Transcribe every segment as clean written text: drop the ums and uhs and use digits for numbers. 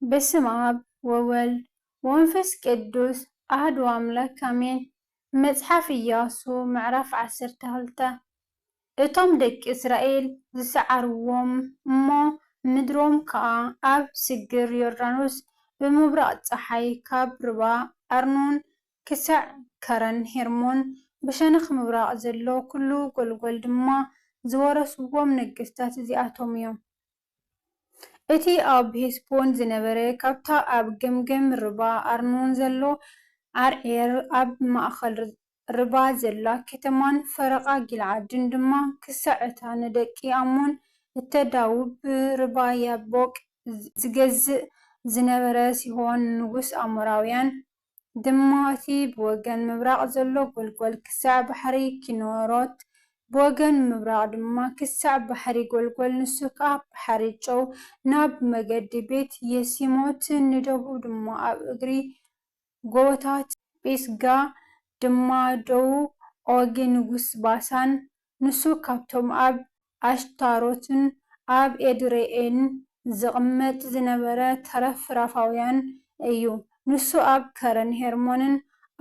በስመ አብ ወወልድ ወመንፈስ ቅዱስ አሐዱ አምላክ አሜን። መጽሐፍ ኢያሱ ምዕራፍ 12 እቶም ደቂ እስራኤል ዝሰዓርዎም እሞ ምድሮም ከዓ ኣብ ስግር ዮርዳኖስ ብምብራቕ ፀሓይ ካብ ርባ ኣርኖን ክሳዕ ከረን ሄርሞን ብሸነኽ ምብራቕ ዘሎ ኩሉ ጎልጎል ድማ ዝወረስዎም ነገሥታት እዚኣቶም እዮም። እቲ ኣብ ሄስቦን ዝነበረ ካብታ ኣብ ገምገም ርባ ኣርኖን ዘሎ ዓርዔር ኣብ ማእኸል ርባ ዘላ ከተማን ፈረቓ ጊልዓድን ድማ ክሳዕ እታ ንደቂ ኣሞን እተዳውብ ርባ ያቦቅ ዝገዝእ ዝነበረ ሲሆን ንጉስ ኣሞራውያን ድማ እቲ ብወገን ምብራቕ ዘሎ ጎልጎል ክሳዕ ባሕሪ ኪኔሮት ብወገን ምብራቕ ድማ ክሳዕ ባሕሪ ጎልጎል ንሱ ከዓ ባሕሪ ጨው ናብ መገዲ ቤት የሲሞት ንደቡብ ድማ ኣብ እግሪ ጎቦታት ጲስጋ ድማ ደቡብ ኦጊ ንጉስ ባሳን ንሱ ካብቶም ኣብ ኣሽታሮትን ኣብ ኤድሬኤን ዝቕመጥ ዝነበረ ተረፍ ራፋውያን እዩ። ንሱ ኣብ ከረን ሄርሞንን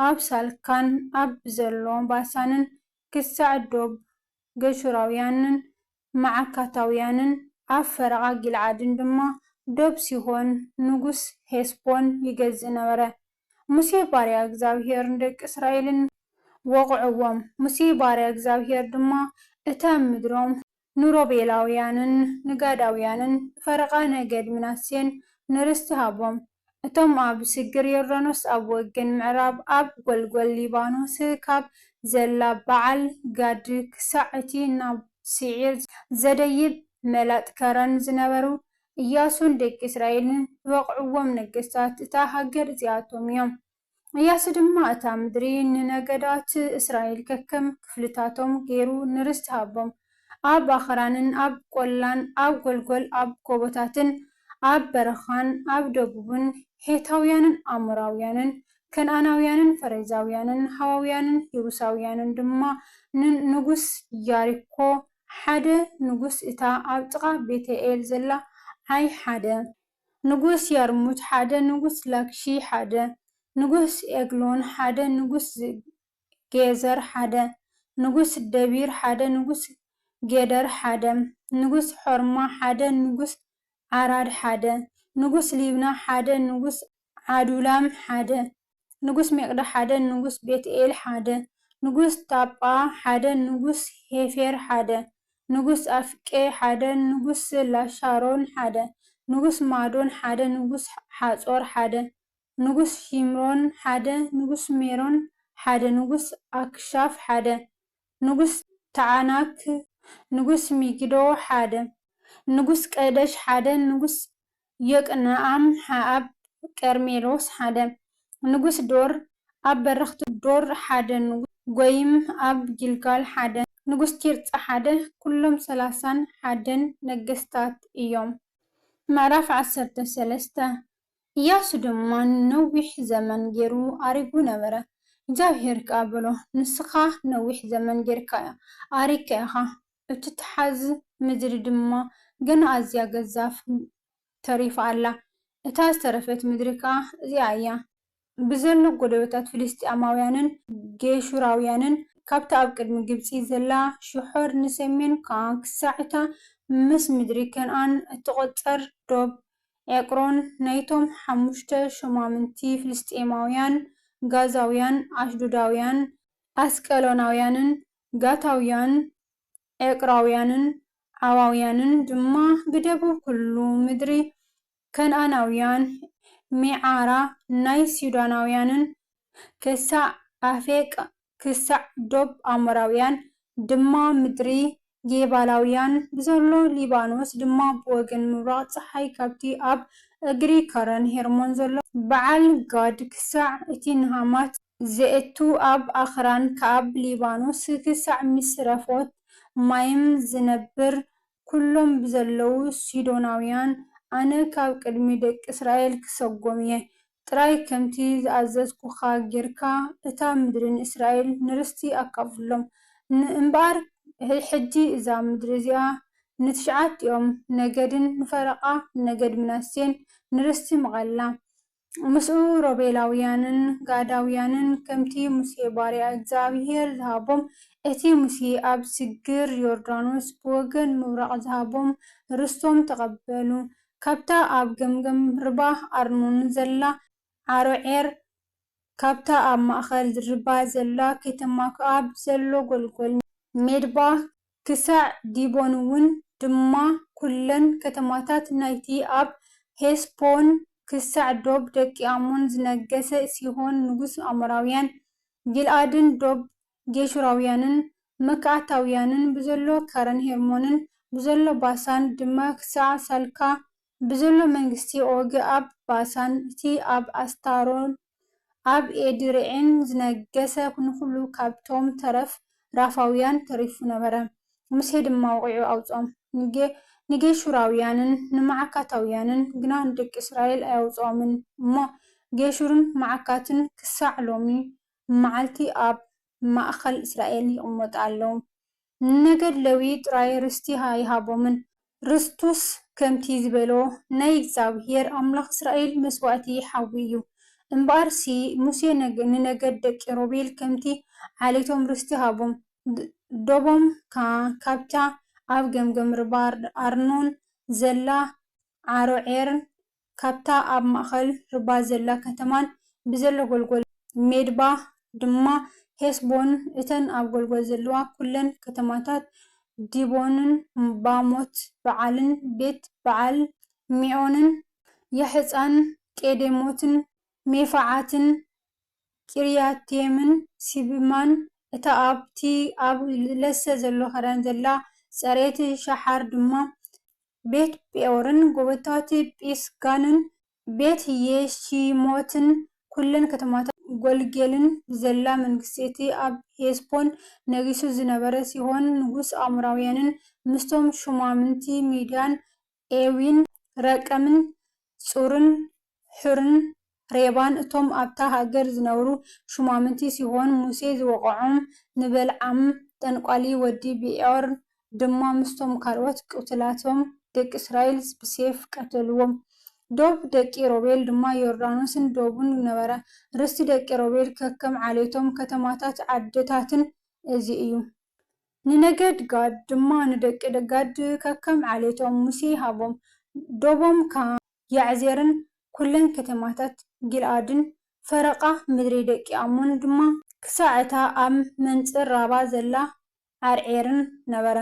ኣብ ሳልካን ኣብ ዘሎ ባሳንን ክሳዕ ዶብ ገሹራውያንን ማዓካታውያንን ኣብ ፈረቓ ጊልዓድን ድማ ዶብ ሲሆን ንጉስ ሄስቦን ይገዝእ ነበረ። ሙሴ ባርያ እግዚአብሔር ንደቂ እስራኤልን ወቕዕዎም። ሙሴ ባርያ እግዚአብሔር ድማ እታ ምድሮም ንሮቤላውያንን ንጋዳውያንን ፈረቓ ነገድ ምናሴን ንርስቲ ሃቦም። እቶም ኣብ ስግር ዮርዳኖስ ኣብ ወገን ምዕራብ ኣብ ጎልጎል ሊባኖስ ካብ ዘላ በዓል ጋድ ክሳዕ እቲ ናብ ስዒር ዘደይብ መላጥ ከረን ዝነበሩ ኢያሱን ደቂ እስራኤልን ዝወቕዕዎም ነገሥታት እታ ሃገር እዚኣቶም እዮም። ኢያሱ ድማ እታ ምድሪ ንነገዳት እስራኤል ከከም ክፍልታቶም ገይሩ ንርስቲ ሃቦም። ኣብ ኣኽራንን ኣብ ቆላን ኣብ ጎልጎል ኣብ ጎቦታትን ኣብ በረኻን ኣብ ደቡብን ሄታውያንን ኣሞራውያንን ከነዓናውያንን ፈሬዛውያንን ሃዋውያንን የቡሳውያንን ድማ ንጉስ ያሪኮ ሓደ ንጉስ እታ ኣብ ጥቓ ቤተኤል ዘላ ዓይ ሓደ ንጉስ ያርሙት ሓደ ንጉስ ላክሺ ሓደ ንጉስ ኤግሎን ሓደ ንጉስ ጌዘር ሓደ ንጉስ ደቢር ሓደ ንጉስ ጌደር ሓደ ንጉስ ሖርማ ሓደ ንጉስ ዓራድ ሓደ ንጉስ ሊብና ሓደ ንጉስ ዓዱላም ሓደ ንጉስ ሜቅዳ ሓደ ንጉስ ቤትኤል ሓደ ንጉስ ታጳ ሓደ ንጉስ ሄፌር ሓደ ንጉስ ኣፍቄ ሓደ ንጉስ ላሻሮን ሓደ ንጉስ ማዶን ሓደ ንጉስ ሓጾር ሓደ ንጉስ ሺምሮን ሓደ ንጉስ ሜሮን ሓደ ንጉስ ኣክሻፍ ሓደ ንጉስ ተዓናክ ንጉስ ሚጊዶ ሓደ ንጉስ ቀደሽ ሓደ ንጉስ የቅንዓም ኣብ ቀርሜሎስ ሓደ ንጉስ ዶር ኣብ በረኽቲ ዶር ሓደ ንጉስ ጎይም ኣብ ጊልጋል ሓደ ንጉስ ቲርፃ ሓደ ኩሎም 31 ነገሥታት እዮም። ምዕራፍ 13 ኢያሱ ድማ ነዊሕ ዘመን ገይሩ ኣሪጉ ነበረ። እግዚአብሔር ከዓ በሎ ንስኻ ነዊሕ ዘመን ጌርካ ኣሪግካ ኢኻ፣ እትትሓዝ ምድሪ ድማ ገና ኣዝያ ገዛፍ ተሪፋ ኣላ። እታ ዝተረፈት ምድሪ ከዓ እዚኣ እያ። ብዘሎ ጎደበታት ፍልስጥኤማውያንን ጌሹራውያንን ካብታ ኣብ ቅድሚ ግብፂ ዘላ ሽሖር ንሰሜን ከዓ ክሳዕ እታ ምስ ምድሪ ከነዓን እትቖፀር ዶብ ኤቅሮን ናይቶም 5 ሾማምንቲ ፍልስጥኤማውያን ጋዛውያን ኣሽዶዳውያን ኣስቀሎናውያንን ጋታውያን ኤቅራውያንን ዓዋውያንን ድማ ብደቡብ ኩሉ ምድሪ ከነዓናውያን ሜዓራ ናይ ሲዶናውያንን ክሳዕ ኣፌቅ ክሳዕ ዶብ ኣሞራውያን ድማ ምድሪ ጌባላውያን ብዘሎ ሊባኖስ ድማ ብወገን ምብራቕ ፀሓይ ካብቲ ኣብ እግሪ ከረን ሄርሞን ዘሎ በዓል ጋድ ክሳዕ እቲ ንሃማት ዘእቱ ኣብ ኣኽራን ካብ ሊባኖስ ክሳዕ ምስረፎት ማይም ዝነብር ኩሎም ብዘለዉ ሲዶናውያን ኣነ ካብ ቅድሚ ደቂ እስራኤል ክሰጎም እየ። ጥራይ ከምቲ ዝኣዘዝኩኻ ጌርካ እታ ምድሪ ንእስራኤል ንርስቲ ኣካፍሎም። እምበኣር ሕጂ እዛ ምድሪ እዚኣ ንትሽዓቲኦም ነገድን ንፈረቓ ነገድ ምናሴን ንርስቲ መቐላ ምስኡ ሮቤላውያንን ጋዳውያንን ከምቲ ሙሴ ባርያ እግዚአብሔር ዝሃቦም እቲ ሙሴ ኣብ ስግር ዮርዳኖስ ብወገን ምብራቕ ዝሃቦም ርስቶም ተቐበሉ። ካብታ ኣብ ገምገም ርባ ኣርኖን ዘላ ዓሮዔር ካብታ ኣብ ማእኸል ርባ ዘላ ከተማ ኣብ ዘሎ ጎልጎል ሜድባ ክሳዕ ዲቦን እውን ድማ ኩለን ከተማታት ናይቲ ኣብ ሄስቦን ክሳዕ ዶብ ደቂ አሞን ዝነገሰ ሲሆን ንጉስ አሞራውያን ጊልአድን ዶብ ጌሹራውያንን መካዕታውያንን ብዘሎ ከረን ሄርሞንን ብዘሎ ባሳን ድማ ክሳዕ ሳልካ ብዘሎ መንግስቲ ኦግ ኣብ ባሳን እቲ ኣብ ኣስታሮን ኣብ ኤድርዕን ዝነገሰ ንኩሉ ካብቶም ተረፍ ራፋውያን ተሪፉ ነበረ። ሙሴ ድማ ወቂዑ ኣውጾም ንጌሹራውያንን ንማዓካታውያንን ግና ደቂ እስራኤል ኣያውፅኦምን እሞ ጌሹርን ማዓካትን ክሳዕ ሎሚ መዓልቲ ኣብ ማእኸል እስራኤል ይቕመጡ ኣለዉ። ንነገድ ሌዊ ጥራይ ርስቲ ይሃቦምን ርስቱስ ከምቲ ዝበሎ ናይ እግዚአብሔር ኣምላኽ እስራኤል መስዋዕቲ ሓዊ እዩ። እምበኣርሲ ሙሴ ንነገድ ደቂ ሮቤል ከምቲ ዓሌቶም ርስቲ ሃቦም ዶቦም ካብታ ኣብ ገምገም ርባ ኣርኖን ዘላ ዓሮዔርን ካብታ ኣብ ማእኸል ርባ ዘላ ከተማን ብዘሎ ጎልጎል ሜድባ ድማ ሄስቦን እተን ኣብ ጎልጎል ዘለዋ ኩለን ከተማታት ዲቦንን ባሞት በዓልን ቤት በዓል ሚዖንን የሕፃን ቄዴሞትን ሜፋዓትን ቂርያቴምን ሲብማን እታ ኣብቲ ኣብ ለሰ ዘሎ ኸዳን ዘላ ጸሬት ሻሓር ድማ ቤት ጴኦርን ጎበታት ጲስጋንን ቤት የሺሞትን ኩለን ከተማታት ጎልጌልን ዘላ መንግስቲ ኣብ ሄስቦን ነጊሱ ዝነበረ ሲሆን ንጉስ አሞራውያንን ምስቶም ሹማምንቲ ሚድያን ኤዊን ረቀምን ጹርን ሑርን ሬባን እቶም ኣብታ ሃገር ዝነብሩ ሹማምንቲ ሲሆን ሙሴ ዝወቕዖም ንበልዓም ጠንቋሊ ወዲ ቢዖር ድማ ምስቶም ካልኦት ቅብትላቶም ደቂ እስራኤል ብሴፍ ቀተልዎም። ዶብ ደቂ ሮቤል ድማ ዮርዳኖስን ዶቡን ነበረ። ርስቲ ደቂ ሮቤል ከከም ዓሌቶም ከተማታት ዓድታትን እዚ እዩ። ንነገድ ጋድ ድማ ንደቂ ጋድ ከከም ዓሌቶም ሙሴ ሃቦም ዶቦም ያዕዜርን ኩለን ከተማታት ጊልአድን ፈረቓ ምድሪ ደቂ አሞን ድማ ክሳዕ እታ ኣብ መንጽር ራባ ዘላ ዓርዔርን ነበረ።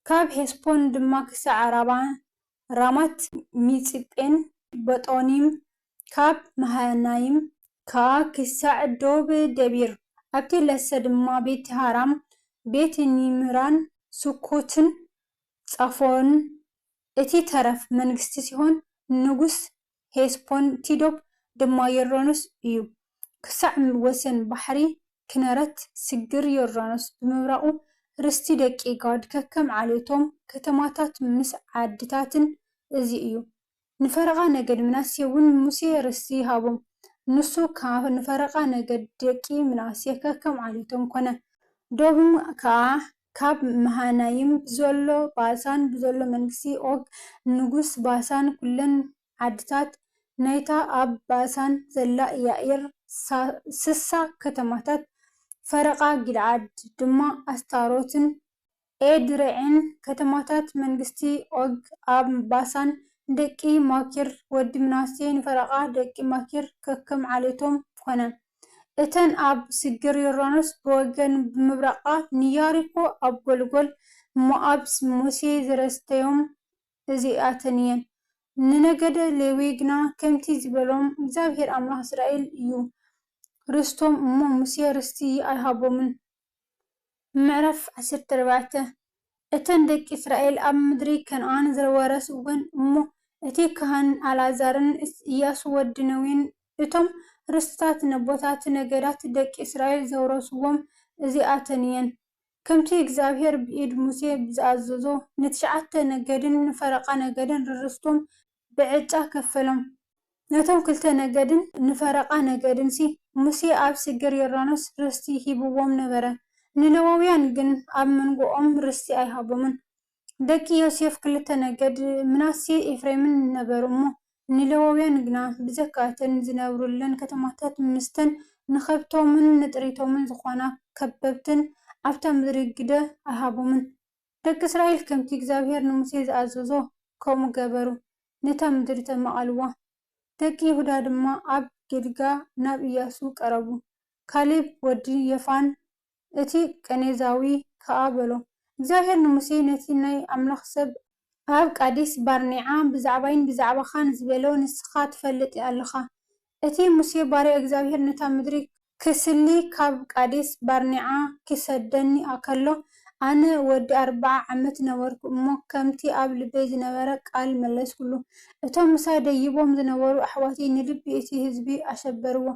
ካብ ሄስቦን ድማ ክሳዕ ራማት ሚጽጴን በጦኒም ካብ መሃናይም ክሳዕ ዶብ ደቢር ኣብቲ ለሰ ድማ ቤት ሃራም ቤት ኒምራን ሱኮትን ጻፎን እቲ ተረፍ መንግስቲ ሲሆን ንጉስ ሄስቦን ቲዶብ ድማ ዮርዳኖስ እዩ። ክሳዕ ወሰን ባሕሪ ክነረት ስግር ዮርዳኖስ ብምብራቑ ርስቲ ደቂ ጋድ ከከም ዓሌቶም ከተማታት ምስ ዓድታትን እዚ እዩ። ንፈረቓ ነገድ ምናሴ እውን ሙሴ ርስቲ ሃቦም ንሱ ካብ ንፈረቓ ነገድ ደቂ ምናሴ ከከም ዓሌቶም ኮነ። ዶብም ከዓ ካብ መሃናይም ብዘሎ ባሳን ብዘሎ መንግስቲ ኦግ ንጉስ ባሳን ኩለን ዓድታት ናይታ ኣብ ባሳን ዘላ ያኢር ስሳ ከተማታት ፈረቓ ጊልዓድ ድማ ኣስታሮትን ኤድርዕን ከተማታት መንግስቲ ኦግ ኣብ ባሳን ደቂ ማኪር ወዲ ምናሴ ንፈረቓ ደቂ ማኪር ከከም ዓሌቶም ኮነ። እተን ኣብ ስግር ዮርዳኖስ ብወገን ብምብራቓ ንያሪኮ ኣብ ጎልጎል ሞዓብ ሙሴ ዝረስተዮም እዚኣተን እየን። ንነገደ ሌዊ ግና ከምቲ ዝበሎም እግዚአብሔር ኣምላኽ እስራኤል እዩ ርስቶም እሞ ሙሴ ርስቲ ኣይሃቦምን። ምዕራፍ 14 እተን ደቂ እስራኤል ኣብ ምድሪ ከነዓን ዝወረስወን እሞ እቲ ካህን ኣልዓዛርን ኢያሱ ወዲ ነዌን እቶም ርስትታት ነቦታት ነገዳት ደቂ እስራኤል ዘውረስዎም እዚኣተን እየን። ከምቲ እግዚአብሔር ብኢድ ሙሴ ዝኣዘዞ ንትሽዓተ ነገድን ንፈረቓ ነገድን ርስቶም ብዕጫ ከፈሎም። ነቶም ክልተ ነገድን ንፈረቓ ነገድን ሙሴ ኣብ ስግር ዮርዳኖስ ርስቲ ሂብዎም ነበረ። ንሌዋውያን ግን ኣብ መንጎኦም ርስቲ ኣይሃቦምን። ደቂ ዮሴፍ ክልተ ነገድ ምናሴ ኤፍሬምን ነበሩ እሞ ንሌዋውያን ግና ብዘካተን ዝነብሩለን ከተማታት ምስተን ንኸብቶምን ንጥሪቶምን ዝኾና ከበብትን ኣብታ ምድሪ ግደ ኣይሃቦምን። ደቂ እስራኤል ከምቲ እግዚአብሔር ንሙሴ ዝኣዘዞ ከምኡ ገበሩ፣ ነታ ምድሪ ተመቓልዋ። ደቂ ይሁዳ ድማ ኣብ ጌልጋ ናብ ኢያሱ ቀረቡ። ካሌብ ወዲ የፋን እቲ ቀኔዛዊ ከኣ በሎ፣ እግዚአብሔር ንሙሴ ነቲ ናይ ኣምላኽ ሰብ ኣብ ቃዴስ ባርኔዓ ብዛዕባይን ብዛዕባኻን ዝበሎ ንስኻ ትፈልጥ ኣለኻ። እቲ ሙሴ ባርያ እግዚአብሔር ነታ ምድሪ ክስሊ ካብ ቃዴስ ባርኔዓ ክሰደኒ ከሎ ኣነ ወዲ 40 ዓመት ነበርኩ እሞ ከምቲ ኣብ ልበይ ዝነበረ ቃል መለስኩሉ። እቶም ምሳይ ደይቦም ዝነበሩ ኣሕዋተይ ንልቢ እቲ ህዝቢ ኣሸበርዎ፣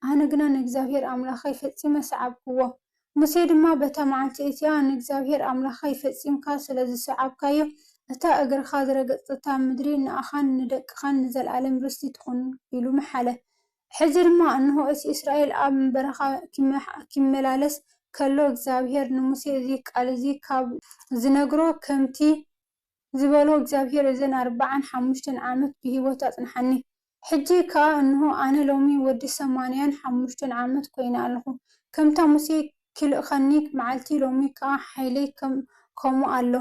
ኣነ ግና ንእግዚአብሔር ኣምላኸይ ፈጺመ ሰዓብክዎ። ሙሴ ድማ በታ መዓልቲ እቲኣ ንእግዚአብሔር ኣምላኸይ ፈጺምካ ስለ ዝሰዓብካዮ እታ እግርኻ ዝረገጸታ ምድሪ ንኣኻን ንደቅኻን ንዘለኣለም ርስቲ ትኹን ኢሉ መሓለ። ሕዚ ድማ እንሆ እቲ እስራኤል ኣብ በረኻ ክመላለስ ከሎ እግዚአብሔር ንሙሴ እዚ ቃል እዚ ካብ ዝነግሮ ከምቲ ዝበሎ እግዚአብሔር እዘን 45 ዓመት ብሂወት ኣጽንሐኒ። ሕጂ ከዓ እንሆ ኣነ ሎሚ ወዲ 85 ዓመት ኮይነ ኣለኹ። ከምታ ሙሴ ክልእኸኒ መዓልቲ ሎሚ ከዓ ሓይለይ ከምኡ ኣሎ።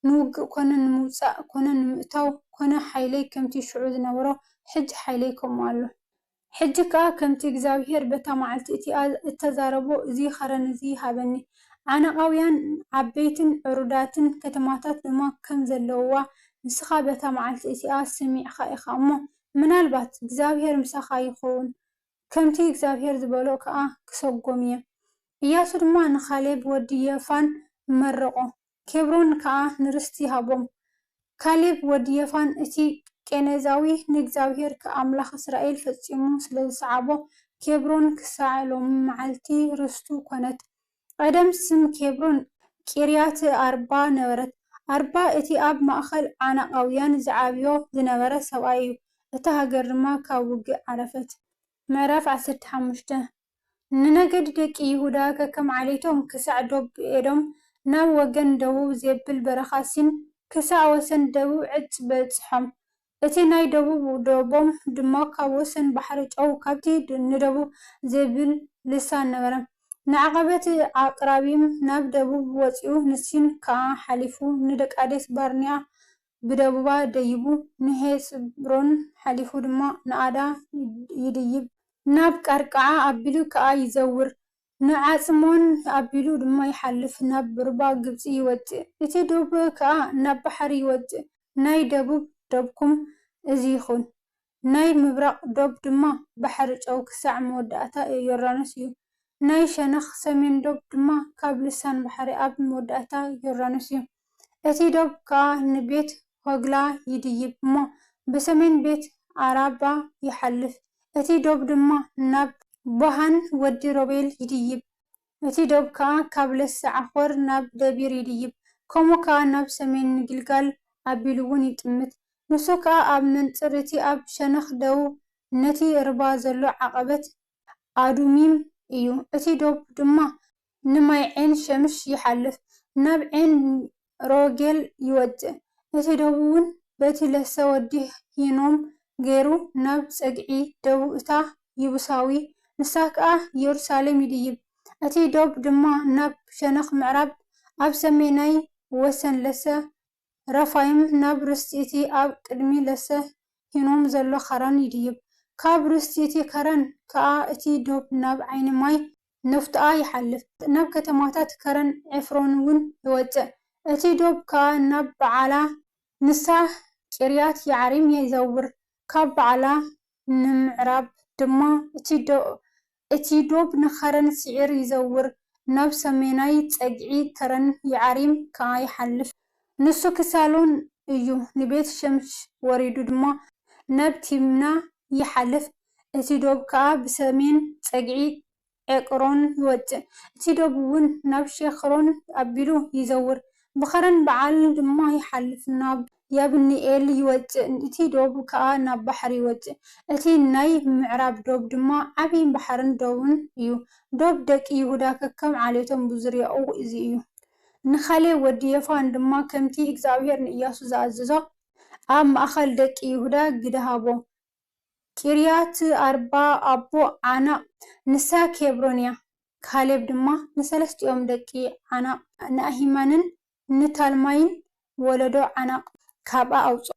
ንውግእ ኮነ ንምውፃእ ኮነ ንምእታው ኮነ ሓይለይ ከምቲ ሽዑ ዝነበሮ ሕጂ ሓይለይ ከምኡ ኣሎ። ሕጂ ከዓ ከምቲ እግዚአብሔር በታ መዓልቲ እቲኣ እተዛረቦ እዚ ኸረን እዚ ሃበኒ። ዓነቓውያን ዓበይትን ዕሩዳትን ከተማታት ድማ ከም ዘለውዋ ንስኻ በታ መዓልቲ እቲኣ ሰሚዕኻ ኢኻ እሞ ምናልባት እግዚአብሔር ምሳኻ ይኸውን ከምቲ እግዚአብሔር ዝበሎ ከዓ ክሰጎም እየ። ኢያሱ ድማ ንካሌብ ወዲ የፋን መረቆ፣ ኬብሮን ከዓ ንርስቲ ሃቦም። ካሌብ ወዲ የፋን እቲ ቄኔዛዊ ንእግዚአብሔር ከኣምላኽ እስራኤል ፈጺሙ ስለ ዝሰዓቦ ኬብሮን ክሳዕ ሎሚ መዓልቲ ርስቱ ኮነት። ቀደም ስም ኬብሮን ቂርያት ኣርባ ነበረት። ኣርባ እቲ ኣብ ማእኸል ዓናቃውያን ዝዓብዮ ዝነበረ ሰብኣይ እዩ። እታ ሃገር ድማ ካብ ውግእ ዓረፈት። ምዕራፍ 15 ንነገዲ ደቂ ይሁዳ ከከም ዓሌቶም ክሳዕ ዶብ ኤዶም ናብ ወገን ደቡብ ዘብል በረኻ ሲን ክሳዕ ወሰን ደቡብ ዕፅ በጽሖም። እቲ ናይ ደቡብ ደቦም ድማ ካብ ወሰን ባሕሪ ጨው ካብቲ ንደቡብ ዘብል ልሳን ነበረ። ንዓቐበት ኣቅራቢም ናብ ደቡብ ወፂኡ ንሲን ከዓ ሓሊፉ ንደቃዴስ ባርኔዓ ብደቡባ ደይቡ ንሄጽብሮን ሓሊፉ ድማ ንኣዳ ይድይብ ናብ ቃርቃዓ ኣቢሉ ከዓ ይዘውር ንዓጽሞን ኣቢሉ ድማ ይሓልፍ ናብ ቡርባ ግብፂ ይወፅእ። እቲ ደቡብ ከዓ ናብ ባሕሪ ይወፅእ። ናይ ደቡብ ደብኩም እዚ ይኹን። ናይ ምብራቕ ዶብ ድማ ባሕሪ ጨው ክሳዕ መወዳእታ ዮርዳኖስ እዩ። ናይ ሸነኽ ሰሜን ዶብ ድማ ካብ ልሳን ባሕሪ ኣብ መወዳእታ ዮርዳኖስ እዩ። እቲ ዶብ ከዓ ንቤት ሆግላ ይድይብ እሞ ብሰሜን ቤት ዓራባ ይሓልፍ። እቲ ዶብ ድማ ናብ ቦሃን ወዲ ሮቤል ይድይብ። እቲ ዶብ ከዓ ካብ ለስዓኾር ናብ ደቢር ይድይብ። ከምኡ ከዓ ናብ ሰሜን ግልጋል ኣቢሉ እውን ይጥምት። ንሱ ከዓ ኣብ መንጽር እቲ ኣብ ሸነኽ ደቡብ ነቲ ርባ ዘሎ ዓቐበት ኣዱሚም እዩ። እቲ ዶብ ድማ ንማይ ዔን ሸምሽ ይሓልፍ ናብ ዔን ሮጌል ይወፅእ። እቲ ዶብ እውን በቲ ለሰ ወዲ ሂኖም ገይሩ ናብ ፀግዒ ደቡብ እታ ይቡሳዊ ንሳ ከዓ ኢየሩሳሌም ይድይብ። እቲ ዶብ ድማ ናብ ሸነኽ ምዕራብ ኣብ ሰሜናይ ወሰን ለሰ ረፋይም ናብ ርስቲ እቲ ኣብ ቅድሚ ለሰ ሂኖም ዘሎ ኸረን ይድይብ። ካብ ርስቲ እቲ ከረን ከዓ እቲ ዶብ ናብ ዓይኒ ማይ ነፍጥኣ ይሓልፍ ናብ ከተማታት ከረን ኤፍሮን እውን ይወፅእ። እቲ ዶብ ከዓ ናብ በዓላ ንሳ ቂርያት ያዕሪም ይዘውር። ካብ በዓላ ንምዕራብ ድማ እቲ ዶብ ንኸረን ስዒር ይዘውር ናብ ሰሜናይ ፀግዒ ከረን ያዕሪም ከዓ ይሓልፍ። ንሱ ክሳሎን እዩ። ንቤት ሸምሽ ወሪዱ ድማ ናብ ቲምና ይሓልፍ። እቲ ዶብ ከዓ ብሰሜን ፀግዒ ኤቅሮን ይወፅእ። እቲ ዶብ እውን ናብ ሼኽሮን ኣቢሉ ይዘውር። ብኸረን በዓል ድማ ይሓልፍ ናብ ያብኒኤል ይወፅእ። እቲ ዶብ ከዓ ናብ ባሕሪ ይወፅእ። እቲ ናይ ምዕራብ ዶብ ድማ ዓብይን ባሕርን ዶብን እዩ። ዶብ ደቂ ይሁዳ ከከም ዓሌቶም ብዙርያኡ እዚ እዩ። ንካሌብ ወዲ የፋን ድማ ከምቲ እግዚአብሔር ንኢያሱ ዝኣዘዞ ኣብ ማእኸል ደቂ ይሁዳ ግደ ሃቦ። ቂርያት አርባ አቦ ዓናቅ ንሳ ኬብሮንያ ካሌብ ድማ ንሰለስቲኦም ደቂ ዓናቅ ንአሂማንን ንታልማይን ወለዶ ዓናቅ ካብኣ ኣውፅኦ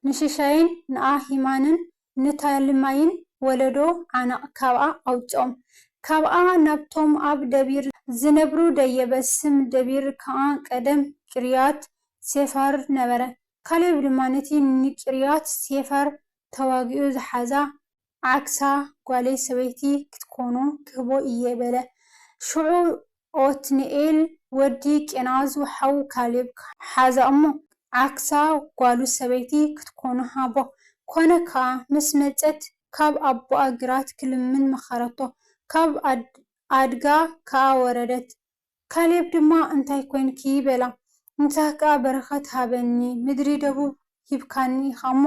ንሽሻይን ንአሂማንን ንታልማይን ወለዶ ዓናቅ ካብኣ ኣውፅኦም ካብኣ ናብቶም ኣብ ደቢር ዝነብሩ ደየበስም ደቢር ከዓ ቀደም ቂርያት ሴፋር ነበረ ካሌብ ድማ ነቲ ንቂርያት ሴፋር ተዋጊኡ ዝሓዛ ዓክሳ ጓሌይ ሰበይቲ ክትኮኑ ክህቦ እየ በለ ሽዑ ኦትኒኤል ወዲ ቄናዝ ሓው ካሌብ ሓዛ እሞ ዓክሳ ጓሉ ሰበይቲ ክትኮኑ ሃቦ ኮነ ከዓ ምስ መፀት ካብ ኣቦኣ ግራት ክልምን መኸረቶ ካብ ኣድጋ ከዓ ወረደት ካሌብ ድማ እንታይ ኮንኪ በላ እንታካ በረኸት ሃበኒ ምድሪ ደቡብ ሂብካኒ ኢኻሞ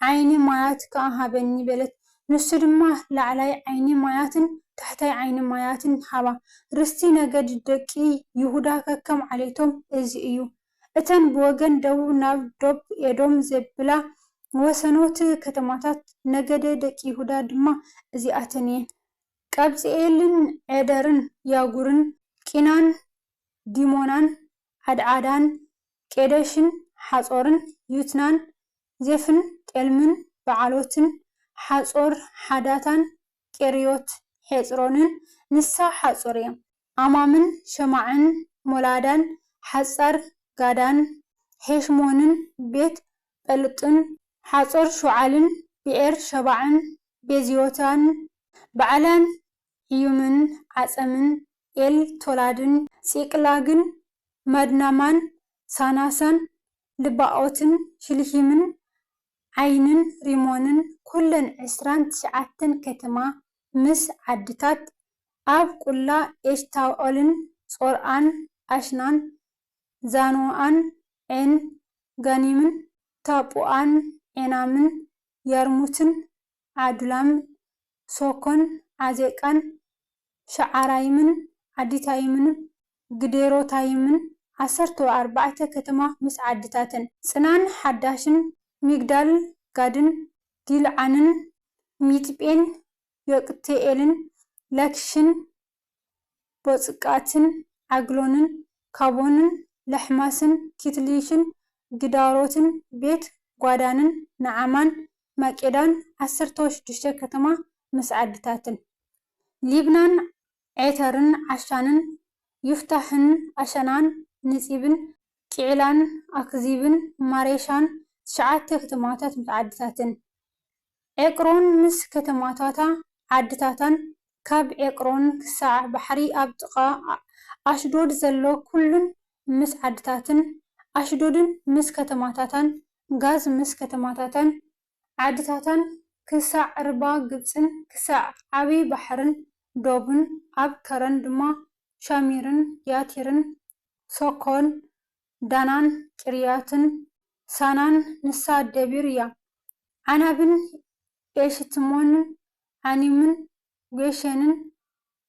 ዓይኒ ማያት ከዓ ሃበኒ በለት ንሱ ድማ ላዕላይ ዓይኒ ማያትን ታሕታይ ዓይኒ ማያትን ሃባ ርስቲ ነገድ ደቂ ይሁዳ ከከም ዓሌቶም እዚ እዩ እተን ብወገን ደቡብ ናብ ዶብ ኤዶም ዘብላ ወሰኖት ከተማታት ነገደ ደቂ ይሁዳ ድማ እዚኣተን እየን ቀብፅኤልን ዔደርን ያጉርን ቂናን ዲሞናን ዓድዓዳን ቄደሽን ሓጾርን ዩትናን ዜፍን ጤልምን በዓሎትን ሓጾር ሓዳታን ቄርዮት ሔጽሮንን ንሳ ሓጾር እዮም ኣማምን ሸማዕን ሞላዳን ሓጻር ጋዳን ሄሽሞንን ቤት ጰልጥን ሓጾር ሹዓልን ብኤር ሸባዕን ቤዝዮታን በዓላን ዕዩምን ዓጸምን ኤል ቶላድን ጺቅላግን መድናማን ሳናሳን ልባኦትን ሽልሂምን ዓይንን ሪሞንን ኩለን 29 ከተማ ምስ ዓድታት ኣብ ቁላ ኤሽታኦልን ጾርአን ኣሽናን ዛኖአን ዔን ጋኒምን ታপুአን ዔናምን ያርሙትን ዓዱላም ሶኮን ዓዜቃን ሸዓራይምን ዓዲታይምን ግዴሮታይምን 14 ከተማ ምስ ዓድታትን ጽናን ሓዳሽን ሚግዳል ጋድን ዲልዓንን ሚጥጴን ዮቅቴኤልን ላክሽን ቦጽቃትን ዓግሎንን ካቦንን ለሕማስን ኪትሊሽን ግዳሮትን ቤት ጓዳንን ነዓማን ማቄዳን 16 ከተማ ምስ ዓድታትን ሊብናን ዔተርን ዓሻንን ይፍታሕን ኣሸናን ንጺብን ቂዕላን ኣክዚብን ማሬሻን 9 ከተማታት ምስ ዓድታትን ኤቅሮን ምስ ከተማታታ ዓድታታን ካብ ኤቅሮን ክሳዕ ባሕሪ ኣብ ጥቓ ኣሽዶድ ዘሎ ኩሉን ምስ ዓድታትን ኣሽዶድን ምስ ከተማታታን ጋዝ ምስ ከተማታታን ዓድታታን ክሳዕ ርባ ግብፅን ክሳዕ ዓብይ ባሕርን ዶብን ኣብ ከረን ድማ ሻሚርን ያቲርን ሶኮን ዳናን ቂርያትን ሳናን ንሳ ደቢር እያ ዓናብን ኤሽትሞንን ዓኒምን ጌሸንን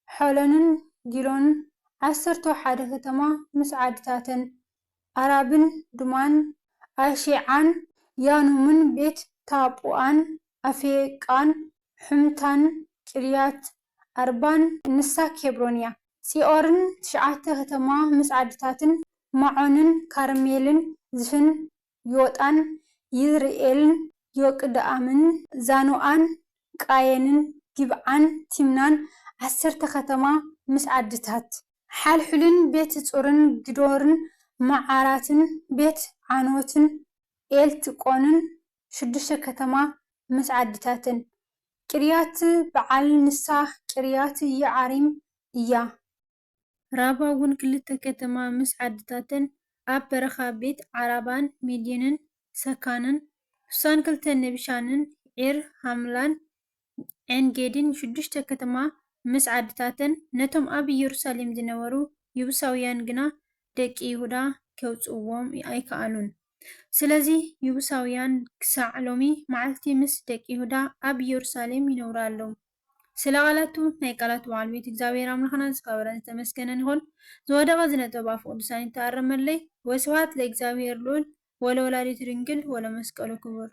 ሖለንን ጊሎንን 11 ከተማ ምስ ዓድታትን ኣራብን ድማን ኣሼዓን ያኑምን ቤት ታፑአን ኣፌቃን ሕምታን ቂርያት ኣርባን ንሳ ኬብሮን እያ ጺኦርን 9 ከተማ ምስ ዓድታትን ማዖንን ካርሜልን ዝፍን ዮጣን ይዝርኤልን ዮቅድኣምን ዛኖአን ቃየንን ጊብዓን ቲምናን 10 ከተማ ምስ ዓድታት ሓልሑልን ቤት ጹርን ግዶርን መዓራትን ቤት ዓኖትን ኤልትቆንን 6 ከተማ ምስ ዓድታትን ቂርያት በዓል ንሳ ቂርያት ይዓሪም እያ ራባ እውን 2 ከተማ ምስ ዓድታትን ኣብ በረኻ ቤት ዓራባን ሚድንን ሰካንን 2 ነብሻንን ዒር ሃምላን ዔንጌድን 6 ከተማ ምስ ዓድታትን ነቶም ኣብ ኢየሩሳሌም ዝነበሩ ይቡሳውያን ግና ደቂ ይሁዳ ከውጽዎም ኣይከኣሉን ስለዚ ይቡሳውያን ክሳዕ ሎሚ መዓልቲ ምስ ደቂ ይሁዳ ኣብ ኢየሩሳሌም ይነብሩ ኣለዉ ስለ ቃላቱ ናይ ቃላቱ በዓል ቤት እግዚአብሔር አምላክና ዝከበረን ዝተመስገነን ይሁን ዝወደቀ ዝነጠበ አፍ ቅዱሳን ይተአረመለይ ወስብሐት ለእግዚአብሔር ልዑል ወለወላዲቱ ድንግል ወለመስቀሉ ክቡር